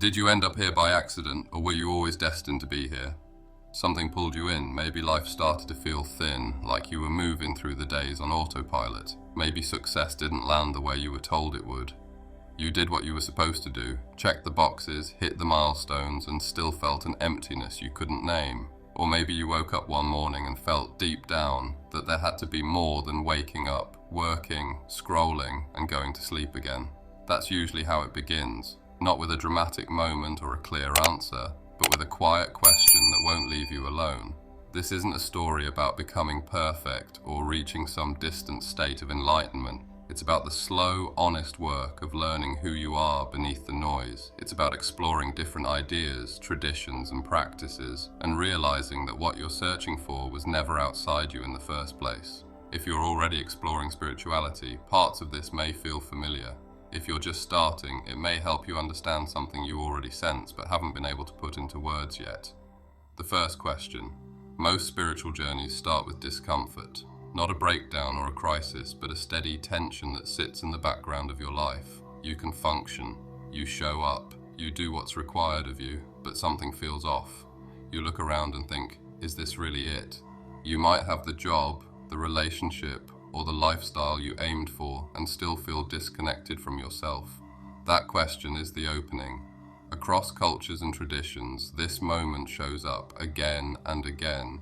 Did you end up here by accident, or were you always destined to be here? Something pulled you in. Maybe life started to feel thin, like you were moving through the days on autopilot. Maybe success didn't land the way you were told it would. You did what you were supposed to do, checked the boxes, hit the milestones, and still felt an emptiness you couldn't name. Or maybe you woke up one morning and felt deep down that there had to be more than waking up, working, scrolling, and going to sleep again. That's usually how it begins, not with a dramatic moment or a clear answer, but with a quiet question that won't leave you alone. This isn't a story about becoming perfect or reaching some distant state of enlightenment. It's about the slow, honest work of learning who you are beneath the noise. It's about exploring different ideas, traditions, and practices, and realizing that what you're searching for was never outside you in the first place. If you're already exploring spirituality, parts of this may feel familiar. If you're just starting, it may help you understand something you already sense but haven't been able to put into words yet. The first question. Most spiritual journeys start with discomfort. Not a breakdown or a crisis, but a steady tension that sits in the background of your life. You can function, you show up, you do what's required of you, but something feels off. You look around and think, is this really it? You might have the job, the relationship, or the lifestyle you aimed for and still feel disconnected from yourself. That question is the opening. Across cultures and traditions, this moment shows up again and again.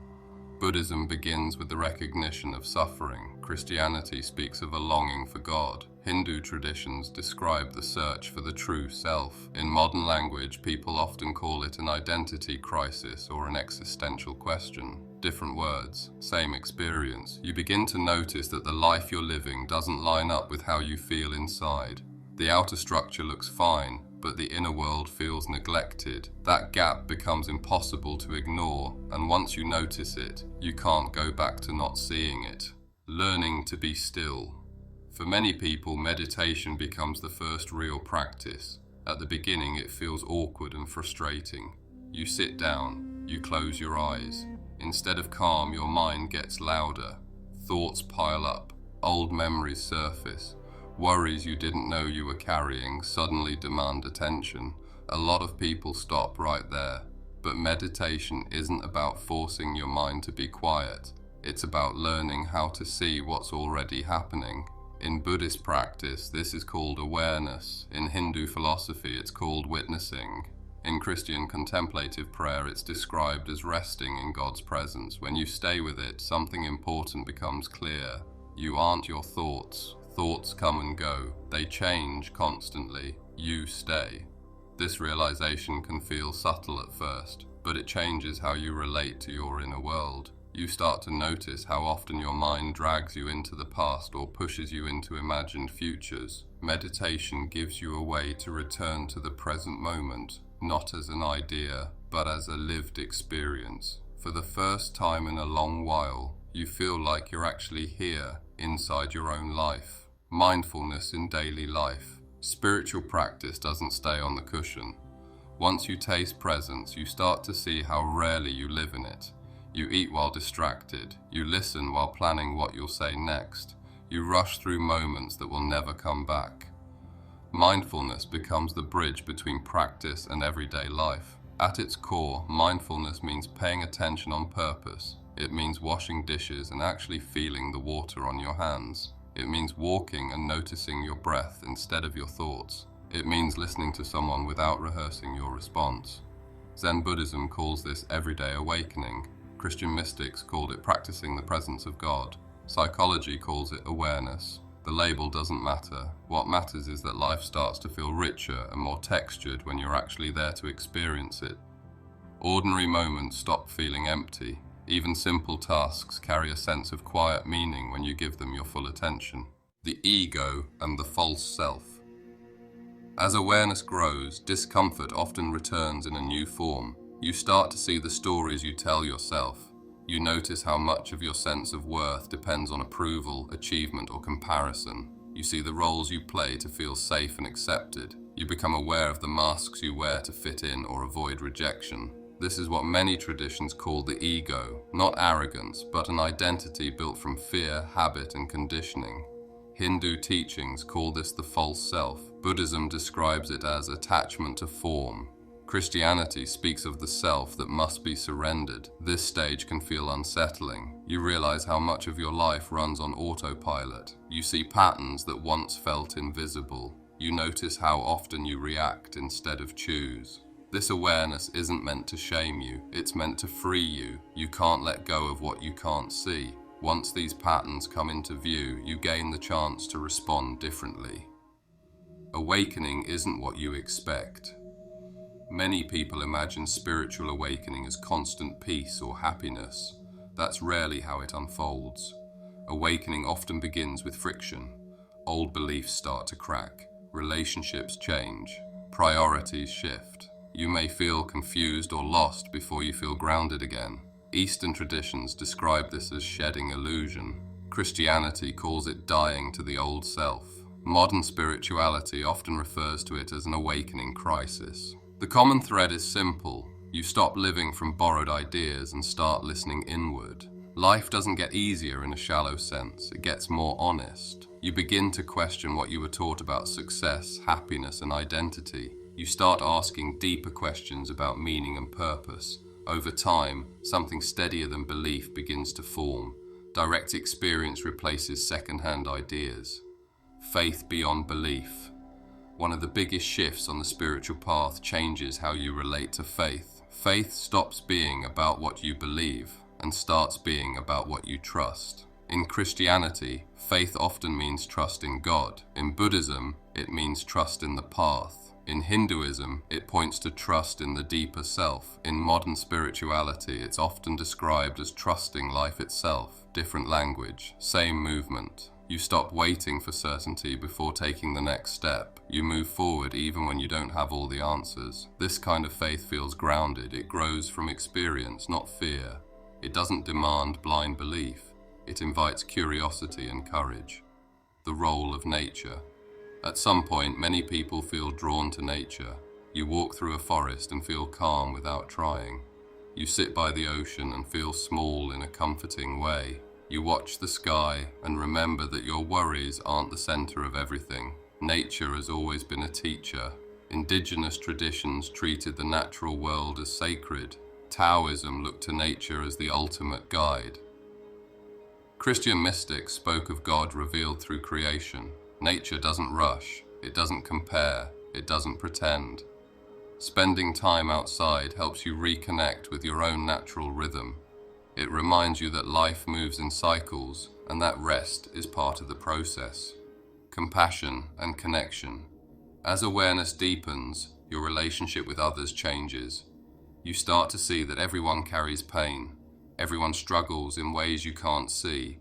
Buddhism begins with the recognition of suffering. Christianity speaks of a longing for God. Hindu traditions describe the search for the true self. In modern language, people often call it an identity crisis or an existential question. Different words, same experience. You begin to notice that the life you're living doesn't line up with how you feel inside. The outer structure looks fine, but the inner world feels neglected. That gap becomes impossible to ignore, and once you notice it, you can't go back to not seeing it. Learning to be still. For many people, meditation becomes the first real practice. At the beginning, it feels awkward and frustrating. You sit down, you close your eyes. Instead of calm, your mind gets louder. Thoughts pile up, old memories surface. Worries you didn't know you were carrying suddenly demand attention. A lot of people stop right there. But meditation isn't about forcing your mind to be quiet. It's about learning how to see what's already happening. In Buddhist practice, this is called awareness. In Hindu philosophy, it's called witnessing. In Christian contemplative prayer, it's described as resting in God's presence. When you stay with it, something important becomes clear. You aren't your thoughts. Thoughts come and go. They change constantly. You stay. This realization can feel subtle at first, but it changes how you relate to your inner world. You start to notice how often your mind drags you into the past or pushes you into imagined futures. Meditation gives you a way to return to the present moment, not as an idea, but as a lived experience. For the first time in a long while, you feel like you're actually here, inside your own life. Mindfulness in daily life. Spiritual practice doesn't stay on the cushion. Once you taste presence, you start to see how rarely you live in it. You eat while distracted. You listen while planning what you'll say next. You rush through moments that will never come back. Mindfulness becomes the bridge between practice and everyday life. At its core, mindfulness means paying attention on purpose. It means washing dishes and actually feeling the water on your hands. It means walking and noticing your breath instead of your thoughts. It means listening to someone without rehearsing your response. Zen Buddhism calls this everyday awakening. Christian mystics called it practicing the presence of God. Psychology calls it awareness. The label doesn't matter. What matters is that life starts to feel richer and more textured when you're actually there to experience it. Ordinary moments stop feeling empty. Even simple tasks carry a sense of quiet meaning when you give them your full attention. The ego and the false self. As awareness grows, discomfort often returns in a new form. You start to see the stories you tell yourself. You notice how much of your sense of worth depends on approval, achievement, or comparison. You see the roles you play to feel safe and accepted. You become aware of the masks you wear to fit in or avoid rejection. This is what many traditions call the ego, not arrogance, but an identity built from fear, habit, and conditioning. Hindu teachings call this the false self. Buddhism describes it as attachment to form. Christianity speaks of the self that must be surrendered. This stage can feel unsettling. You realize how much of your life runs on autopilot. You see patterns that once felt invisible. You notice how often you react instead of choose. This awareness isn't meant to shame you, it's meant to free you. You can't let go of what you can't see. Once these patterns come into view, you gain the chance to respond differently. Awakening isn't what you expect. Many people imagine spiritual awakening as constant peace or happiness. That's rarely how it unfolds. Awakening often begins with friction. Old beliefs start to crack. Relationships change. Priorities shift. You may feel confused or lost before you feel grounded again. Eastern traditions describe this as shedding illusion. Christianity calls it dying to the old self. Modern spirituality often refers to it as an awakening crisis. The common thread is simple. You stop living from borrowed ideas and start listening inward. Life doesn't get easier in a shallow sense, it gets more honest. You begin to question what you were taught about success, happiness, and identity. You start asking deeper questions about meaning and purpose. Over time, something steadier than belief begins to form. Direct experience replaces second-hand ideas. Faith beyond belief. One of the biggest shifts on the spiritual path changes how you relate to faith. Faith stops being about what you believe and starts being about what you trust. In Christianity, faith often means trust in God. In Buddhism, it means trust in the path. In Hinduism, it points to trust in the deeper self. In modern spirituality, it's often described as trusting life itself. Different language, same movement. You stop waiting for certainty before taking the next step. You move forward even when you don't have all the answers. This kind of faith feels grounded. It grows from experience, not fear. It doesn't demand blind belief. It invites curiosity and courage. The role of nature. At some point, many people feel drawn to nature. You walk through a forest and feel calm without trying. You sit by the ocean and feel small in a comforting way. You watch the sky and remember that your worries aren't the center of everything. Nature has always been a teacher. Indigenous traditions treated the natural world as sacred. Taoism looked to nature as the ultimate guide. Christian mystics spoke of God revealed through creation. Nature doesn't rush, it doesn't compare, it doesn't pretend. Spending time outside helps you reconnect with your own natural rhythm. It reminds you that life moves in cycles and that rest is part of the process. Compassion and connection. As awareness deepens, your relationship with others changes. You start to see that everyone carries pain. Everyone struggles in ways you can't see.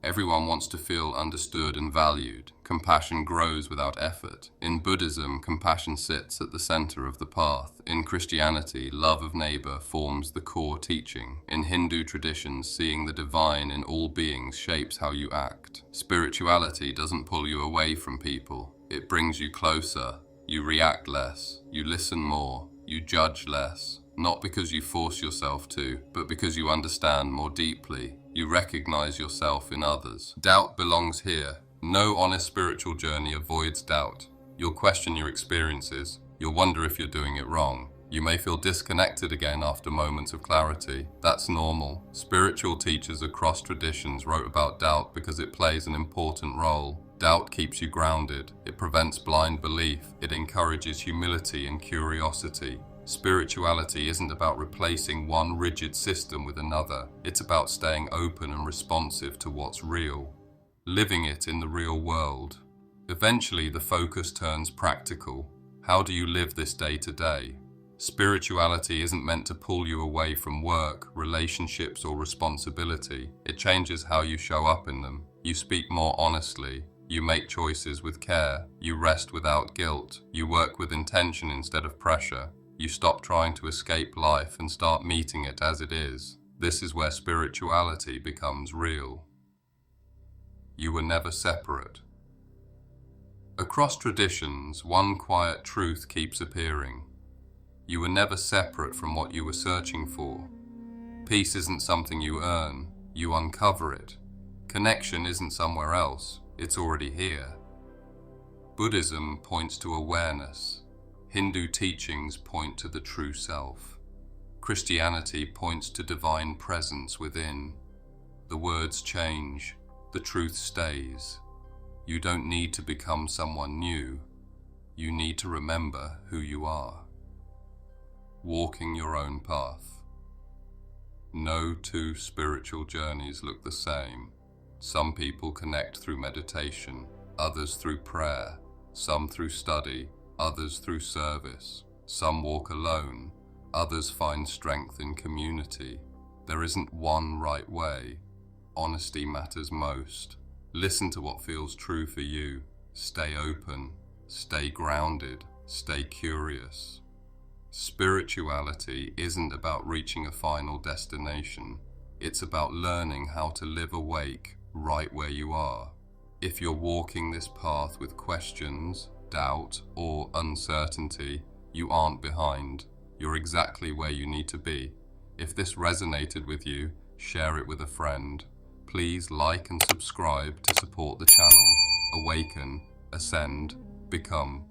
Everyone wants to feel understood and valued. Compassion grows without effort. In Buddhism, compassion sits at the center of the path. In Christianity, love of neighbor forms the core teaching. In Hindu traditions, seeing the divine in all beings shapes how you act. Spirituality doesn't pull you away from people. It brings you closer. You react less. You listen more. You judge less. Not because you force yourself to, but because you understand more deeply. You recognize yourself in others. Doubt belongs here. No honest spiritual journey avoids doubt. You'll question your experiences. You'll wonder if you're doing it wrong. You may feel disconnected again after moments of clarity. That's normal. Spiritual teachers across traditions wrote about doubt because it plays an important role. Doubt keeps you grounded. It prevents blind belief. It encourages humility and curiosity. Spirituality isn't about replacing one rigid system with another. It's about staying open and responsive to what's real, living it in the real world. Eventually, the focus turns practical. How do you live this day to day? Spirituality isn't meant to pull you away from work, relationships, or responsibility. It changes how you show up in them. You speak more honestly. You make choices with care. You rest without guilt. You work with intention instead of pressure. You stop trying to escape life and start meeting it as it is. This is where spirituality becomes real. You were never separate. Across traditions, one quiet truth keeps appearing. You were never separate from what you were searching for. Peace isn't something you earn, you uncover it. Connection isn't somewhere else, it's already here. Buddhism points to awareness. Hindu teachings point to the true self. Christianity points to divine presence within. The words change, the truth stays. You don't need to become someone new. You need to remember who you are. Walking your own path. No two spiritual journeys look the same. Some people connect through meditation, others through prayer, some through study, others through service. Some walk alone, others find strength in community. There isn't one right way. Honesty matters most. Listen to what feels true for you. Stay open, stay grounded, stay curious. Spirituality isn't about reaching a final destination. It's about learning how to live awake right where you are. If you're walking this path with questions, doubt, or uncertainty, you aren't behind. You're exactly where you need to be. If this resonated with you, share it with a friend. Please like and subscribe to support the channel. Awaken, ascend, become.